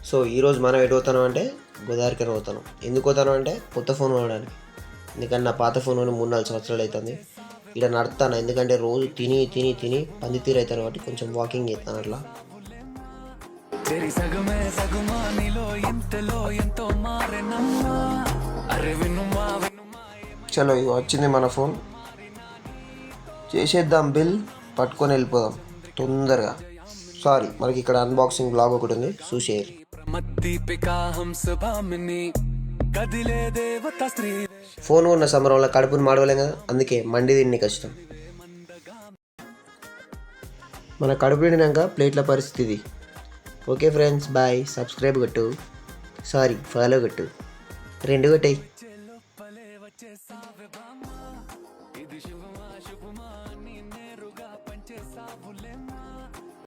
So ఈరోజు మనం ఎటు పోతాను అంటే గోదావరికని పోతాను. ఎందుకు పోతాను అంటే కొత్త ఫోన్ కొనడానికి. ఎందుకంటే నా పాత ఫోన్ 3-4 సంవత్సరాలు అవుతుంది. ఇక్కడ నడుస్తాను, ఎందుకంటే రోజు తిని తిని తిని పంది తీరు అవుతాను కాబట్టి కొంచెం వాకింగ్ చేస్తాను అట్లా. చలో ఇక వచ్చింది మన ఫోన్, చేసేద్దాం బిల్, పట్టుకొని వెళ్ళిపోదాం తొందరగా. సారీ, మనకి ఇక్కడ అన్బాక్సింగ్ బ్లాగ్ ఒకటి ఉంది, చూసేయాలి. ఫోన్ ఉన్న సంబరంలో కడుపుని మాడవలేం కదా, అందుకే మండి తిని కష్టం. మన కడుపు నిండినాక ప్లేట్ల పరిస్థితి. Okay friends, bye. సబ్స్క్రైబ్ కొట్టు, సారీ ఫాలో కొట్టు, 2 కొట్టాయి.